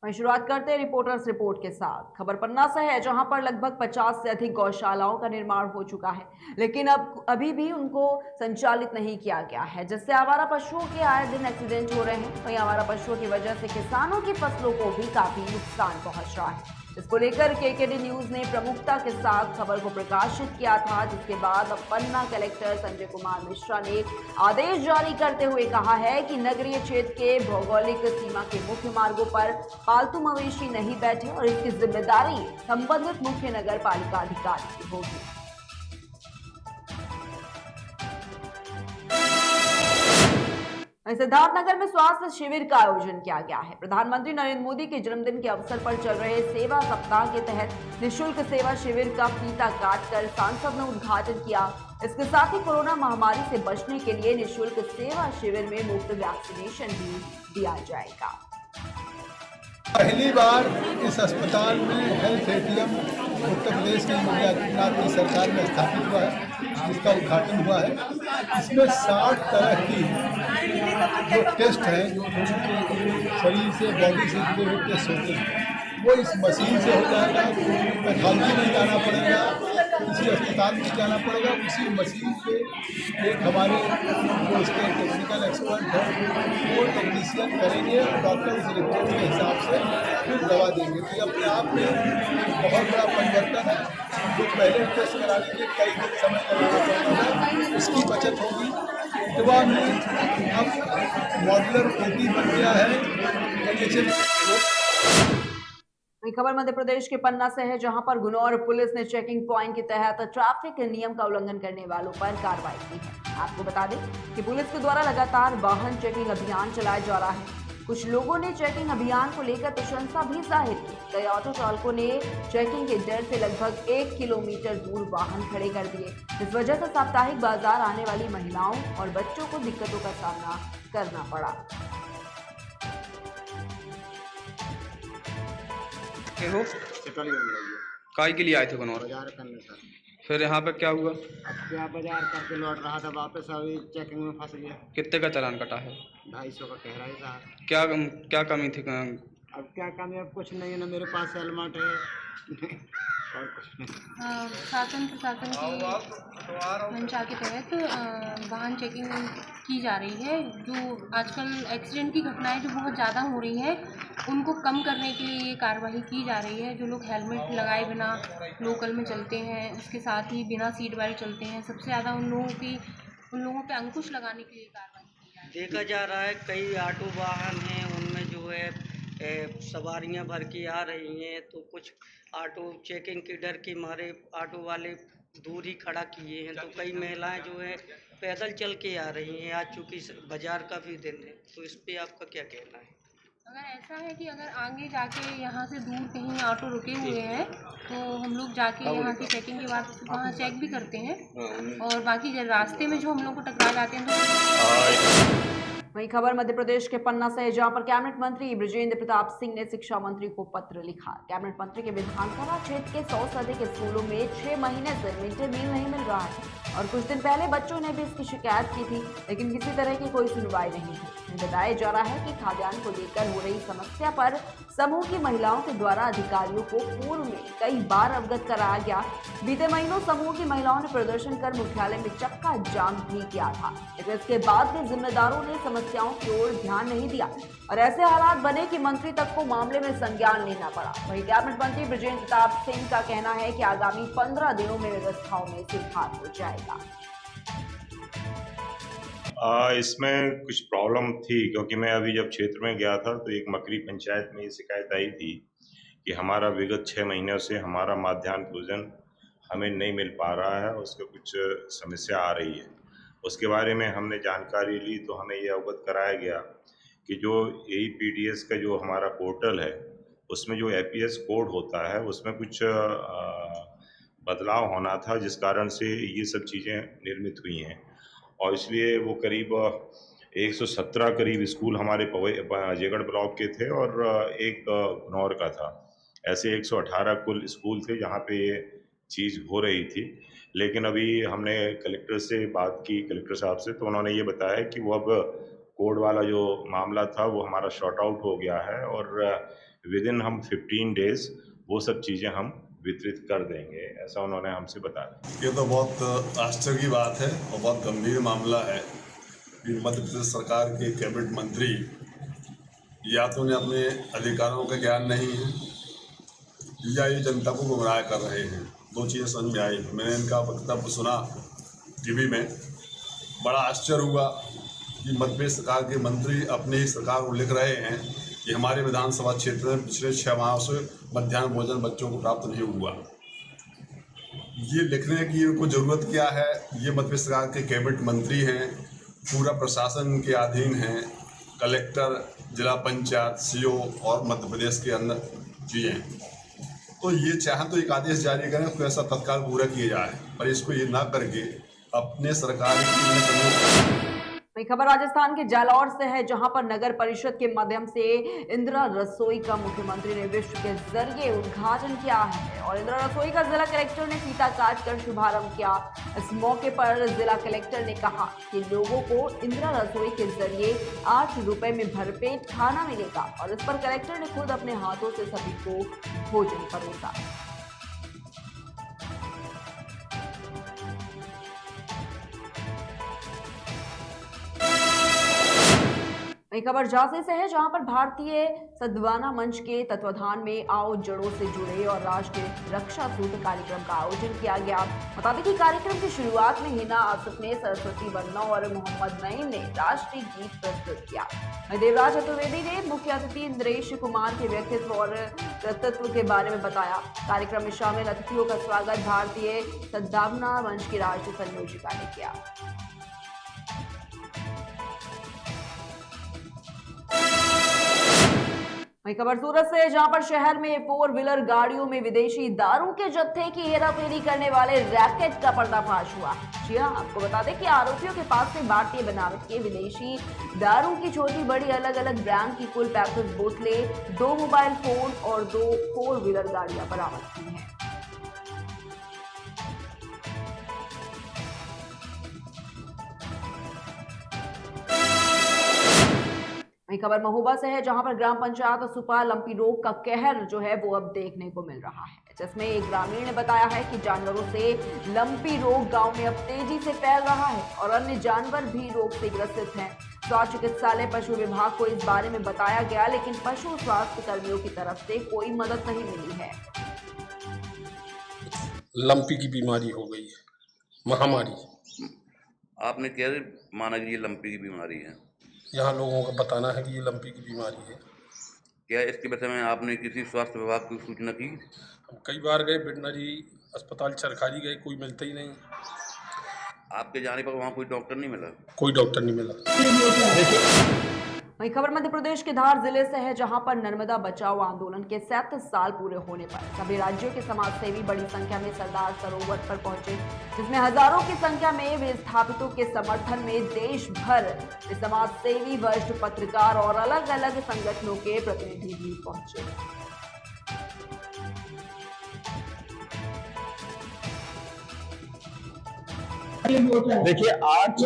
वहीं शुरुआत करते हैं रिपोर्टर्स रिपोर्ट के साथ। खबर पन्ना से है, जहां पर लगभग 50 से अधिक गौशालाओं का निर्माण हो चुका है, लेकिन अब अभी भी उनको संचालित नहीं किया गया है, जिससे आवारा पशुओं के आए दिन एक्सीडेंट हो रहे हैं। वहीं आवारा पशुओं की वजह से किसानों की फसलों को भी काफी नुकसान पहुंच रहा है। इसको लेकर केकेडी न्यूज ने प्रमुखता के साथ खबर को प्रकाशित किया था, जिसके बाद अब पन्ना कलेक्टर संजय कुमार मिश्रा ने आदेश जारी करते हुए कहा है कि नगरीय क्षेत्र के भौगोलिक सीमा के मुख्य मार्गों पर पालतू मवेशी नहीं बैठे और इसकी जिम्मेदारी संबंधित मुख्य नगर पालिका अधिकारी की होगी। सिद्धार्थनगर में स्वास्थ्य शिविर का आयोजन किया गया है। प्रधानमंत्री नरेंद्र मोदी के जन्मदिन के अवसर पर चल रहे सेवा सप्ताह के तहत निःशुल्क सेवा शिविर का फीता काटकर सांसद ने उद्घाटन किया। इसके साथ ही कोरोना महामारी से बचने के लिए निःशुल्क सेवा शिविर में मुफ्त वैक्सीनेशन भी दिया जाएगा। पहली बार इस अस्पताल में हेल्थ एटीएम उत्तर प्रदेश की योगी आदित्यनाथ की सरकार में स्थापित हुआ है, जिसका उद्घाटन हुआ है। इसमें 60 तरह की जो टेस्ट हैं, शरीर से, बॉडी से जुड़े हुए टेस्ट होते हैं, वो इस मशीन से हो जाएगा। पैथोलॉजी में जाना पड़ेगा, किसी अस्पताल में जाना पड़ेगा, उसी मशीन पे एक हमारे जो इसके टेक्निकल एक्सपर्ट हैं वो टेक्नीशियन करेंगे और डॉक्टर उस रिपोर्ट के हिसाब से फिर दवा देंगे। तो ये अपने आप में बहुत बड़ा परिवर्तन है। जो पहले टेस्ट कराने के लिए कई दिन समय लगाना पड़ता था, उसकी बचत होगी। दवा में अब मॉड्यूलर ओटी बन गया है। खबर मध्य प्रदेश के पन्ना से है, जहां पर गुनौर पुलिस ने चेकिंग पॉइंट के तहत ट्रैफिक नियम का उल्लंघन करने वालों पर कार्रवाई की है। आपको बता दें कि पुलिस के द्वारा लगातार वाहन चेकिंग अभियान चलाया जा रहा है। कुछ लोगों ने चेकिंग अभियान को लेकर प्रशंसा भी जाहिर की। कई ऑटो चालकों ने चेकिंग के डर से लगभग 1 किलोमीटर दूर वाहन खड़े कर दिए। इस वजह से साप्ताहिक बाजार आने वाली महिलाओं और बच्चों को दिक्कतों का सामना करना पड़ा। हो काय के लिए आए थे कनौर? बाजार करने सर। फिर यहाँ पे क्या हुआ? अब क्या बाजार करके लौट रहा था वापस, अभी चेकिंग में फंस गया। कितने का चालान कटा है? 250 का कह रहा है साहब। क्या कमी थी? अब क्या कमी, अब कुछ नहीं है ना, मेरे पास हेलमेट है और कुछ नहीं। शासन प्रशासन की मंशा के तहत वाहन चेकिंग की जा रही है। जो आजकल एक्सीडेंट की घटनाएं जो बहुत ज़्यादा हो रही हैं, उनको कम करने के लिए ये कार्रवाई की जा रही है। जो लोग हेलमेट लगाए बिना लोकल में चलते हैं, उसके साथ ही बिना सीट बेल्ट चलते हैं, सबसे ज़्यादा उन लोगों पे अंकुश लगाने के लिए कार्रवाई की जा रही है। देखा जा रहा है कई ऑटो वाहन हैं, उनमें जो है सवारियां भर के आ रही हैं, तो कुछ ऑटो चेकिंग के डर के मारे ऑटो वाले दूर ही खड़ा किए हैं, तो कई महिलाएं जो है पैदल चल के आ रही हैं। आज चूँकि बाजार का भी दिन है, तो इस पे आपका क्या कहना है? अगर ऐसा है कि अगर आगे जाके यहाँ से दूर कहीं ऑटो रुके हुए हैं, तो हम लोग जाके यहाँ की चेकिंग के बाद वहाँ चेक भी करते हैं, और बाकी रास्ते में जो हम लोग को टकरा जाते हैं तो। वहीं खबर मध्य प्रदेश के पन्ना से है, जहां पर कैबिनेट मंत्री बृजेंद्र प्रताप सिंह ने शिक्षा मंत्री को पत्र लिखा। कैबिनेट मंत्री के विधानसभा क्षेत्र के 100 से अधिक स्कूलों में 6 महीने से मिड डे मील नहीं मिल रहा है और कुछ दिन पहले बच्चों ने भी इसकी शिकायत की थी, लेकिन किसी तरह की कोई सुनवाई नहीं हुई। बताया जा रहा है कि खाद्यान्न को लेकर हो रही समस्या पर समूह की महिलाओं के द्वारा अधिकारियों को पूर्व में कई बार अवगत कराया गया। बीते महीनों समूह की महिलाओं ने प्रदर्शन कर मुख्यालय में चक्का जाम भी किया था, लेकिन इसके बाद भी जिम्मेदारों ने समस्याओं की ओर ध्यान नहीं दिया और ऐसे हालात बने कि मंत्री तक को मामले में संज्ञान लेना पड़ा। वहीं कैबिनेट मंत्री बृजेंद्र प्रताप सिंह का कहना है कि आगामी 15 दिनों में व्यवस्थाओं में सुधार हो जाएगा। इसमें कुछ प्रॉब्लम थी, क्योंकि मैं अभी जब क्षेत्र में गया था तो एक मकरी पंचायत में ये शिकायत आई थी कि हमारा विगत 6 महीनों से हमारा माध्याह्न भोजन हमें नहीं मिल पा रहा है, उसके कुछ समस्या आ रही है। उसके बारे में हमने जानकारी ली तो हमें ये अवगत कराया गया कि जो AEPDS का जो हमारा पोर्टल है, उसमें जो APS कोड होता है उसमें कुछ बदलाव होना था, जिस कारण से ये सब चीज़ें निर्मित हुई हैं और इसलिए वो करीब 117 करीब स्कूल हमारे अजयगढ़ ब्लॉक के थे और एक घनौर का था। ऐसे 118 कुल स्कूल थे जहाँ पे ये चीज़ हो रही थी। लेकिन अभी हमने कलेक्टर से बात की, कलेक्टर साहब से, तो उन्होंने ये बताया कि वो अब कोड वाला जो मामला था वो हमारा शॉर्ट आउट हो गया है और विद इन हम 15 डेज वो सब चीज़ें हम वितरित कर देंगे, ऐसा उन्होंने हमसे बताया। ये तो बहुत आश्चर्य की बात है और बहुत गंभीर मामला है कि मध्य प्रदेश सरकार के कैबिनेट मंत्री या तो उन्हें अपने अधिकारों का ज्ञान नहीं है या ये जनता को गुमराह कर रहे हैं। दो चीज़ें समझ में आई। मैंने इनका वक्तव्य सुना टीवी में, बड़ा आश्चर्य हुआ कि मध्य प्रदेश सरकार के मंत्री अपने ही सरकार को लिख रहे हैं कि हमारे विधानसभा क्षेत्र में पिछले 6 माह से मध्याह्न भोजन बच्चों को प्राप्त नहीं हुआ। ये लिखने की इनको ज़रूरत क्या है? ये मध्य प्रदेश सरकार के कैबिनेट मंत्री हैं, पूरा प्रशासन के अधीन हैं, कलेक्टर, जिला पंचायत, सीओ और मध्य प्रदेश के अन्य चीज़ें। तो ये चाहें तो एक आदेश जारी करें, उसको ऐसा तत्काल पूरा किया जाए, पर इसको ये ना करके अपने सरकारी वही खबर राजस्थान के जालौर से है, जहां पर नगर परिषद के माध्यम से इंदिरा रसोई का मुख्यमंत्री ने विश्व के जरिए उद्घाटन किया है और इंदिरा रसोई का जिला कलेक्टर ने फीता काट कर शुभारंभ किया। इस मौके पर जिला कलेक्टर ने कहा कि लोगों को इंदिरा रसोई के जरिए 8 रुपए में भरपेट खाना मिलेगा और इस पर कलेक्टर ने खुद अपने हाथों से सभी को भोजन परोसा। एक खबर झांसी से है, जहां पर भारतीय सद्भावना मंच के तत्वाधान में आओ जड़ों से जुड़े और राष्ट्रीय रक्षा सूत्र कार्यक्रम का आयोजन किया गया। बता दें कि कार्यक्रम की शुरुआत में हिना आसिफ ने, सरस्वती वन्ना और मोहम्मद नईम ने राष्ट्रीय गीत प्रस्तुत किया। देवराज चतुर्वेदी ने मुख्य अतिथि इंद्रेश कुमार के व्यक्तित्व और कृतित्व के बारे में बताया। कार्यक्रम में शामिल अतिथियों का स्वागत भारतीय सद्भावना मंच की राष्ट्रीय संयोजिका ने किया। वहीं खबर सूरत से, जहां पर शहर में 4 व्हीलर गाड़ियों में विदेशी दारू के जत्थे की हेराफेरी करने वाले रैकेट का पर्दाफाश हुआ। जी हां, आपको बता दें कि आरोपियों के पास से भारतीय बनावट के विदेशी दारू की छोटी बड़ी अलग अलग ब्रांड की कुल 35 बोतलें, 2 मोबाइल फोन और 2 4 व्हीलर गाड़ियां बरामद की हैं। वहीं खबर महोबा से है, जहां पर ग्राम पंचायत सुपा लंपी रोग का कहर जो है वो अब देखने को मिल रहा है, जिसमें एक ग्रामीण ने बताया है कि जानवरों से लंपी रोग गांव में अब तेजी से फैल रहा है और अन्य जानवर भी रोग से ग्रसित हैं। स्वास्थ्य चिकित्सालय पशु विभाग को इस बारे में बताया गया, लेकिन पशु स्वास्थ्य कर्मियों की तरफ से कोई मदद नहीं मिली है। लंपी की बीमारी हो गई है, महामारी। आपने क्या माना कि ये लंपी की बीमारी है? यहाँ लोगों का बताना है कि ये लंपी की बीमारी है। क्या इसके विषय में आपने किसी स्वास्थ्य विभाग को सूचना की? हम कई बार गए, वेटनरी अस्पताल चरखारी गए, कोई मिलता ही नहीं। आपके जाने पर वहाँ कोई डॉक्टर नहीं मिला? कोई डॉक्टर नहीं मिला। वहीं खबर मध्य प्रदेश के धार जिले से है, जहां पर नर्मदा बचाओ आंदोलन के 37 साल पूरे होने पर सभी राज्यों के समाजसेवी बड़ी संख्या में सरदार सरोवर पर पहुंचे, जिसमें हजारों की संख्या में विस्थापितों के समर्थन में देश भर के समाजसेवी, वरिष्ठ पत्रकार और अलग अलग संगठनों के प्रतिनिधि भी पहुंचे। देखिए, आज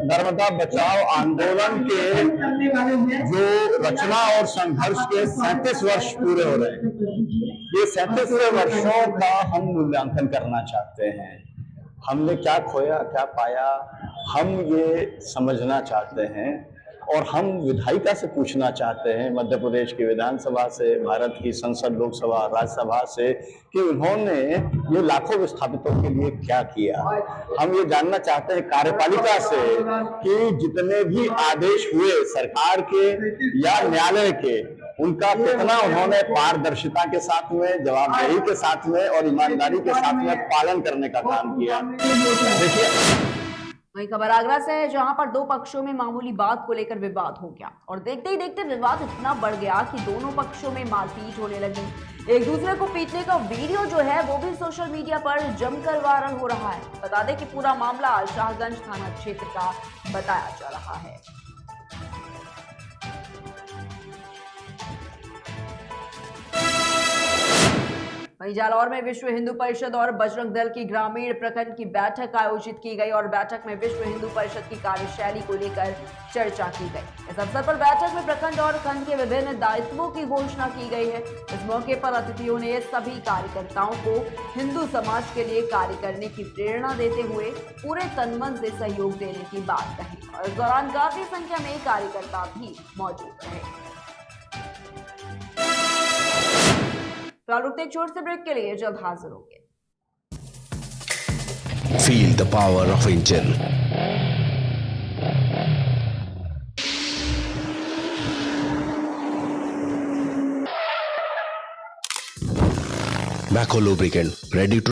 नर्मदा बचाओ आंदोलन के जो रचना और संघर्ष के 37 वर्ष पूरे हो रहे हैं। ये 37 वर्षों का हम मूल्यांकन करना चाहते हैं। हमने क्या खोया, क्या पाया, हम ये समझना चाहते हैं और हम विधायिका से पूछना चाहते हैं, मध्य प्रदेश की विधानसभा से, भारत की संसद, लोकसभा, राज्यसभा से, कि उन्होंने ये लाखों विस्थापितों के लिए क्या किया। हम ये जानना चाहते हैं कार्यपालिका से कि जितने भी आदेश हुए सरकार के या न्यायालय के, उनका कितना उन्होंने पारदर्शिता के साथ में, जवाबदेही के साथ में और ईमानदारी के साथ में पालन करने का काम किया। देखिए, वहीं खबर आगरा से है, जहां पर 2 पक्षों में मामूली बात को लेकर विवाद हो गया और देखते ही देखते विवाद इतना बढ़ गया कि दोनों पक्षों में मारपीट होने लगी। एक दूसरे को पीटने का वीडियो जो है वो भी सोशल मीडिया पर जमकर वायरल हो रहा है। बता दें कि पूरा मामला शाहगंज थाना क्षेत्र का बताया जा रहा है। वहीं जालौर में विश्व हिंदू परिषद और बजरंग दल की ग्रामीण प्रखंड की बैठक आयोजित की गई और बैठक में विश्व हिंदू परिषद की कार्यशैली को लेकर चर्चा की गई। इस अवसर पर बैठक में प्रखंड और खंड के विभिन्न दायित्वों की घोषणा की गई है। इस मौके पर अतिथियों ने सभी कार्यकर्ताओं को हिंदू समाज के लिए कार्य करने की प्रेरणा देते हुए पूरे तन-मन से सहयोग देने की बात कही और इस दौरान काफी संख्या में कार्यकर्ता भी मौजूद रहे। रुकते एक छोटे से ब्रेक के लिए जल्द हाजिर होंगे। Feel the power of engine. Bako lubricant, ready to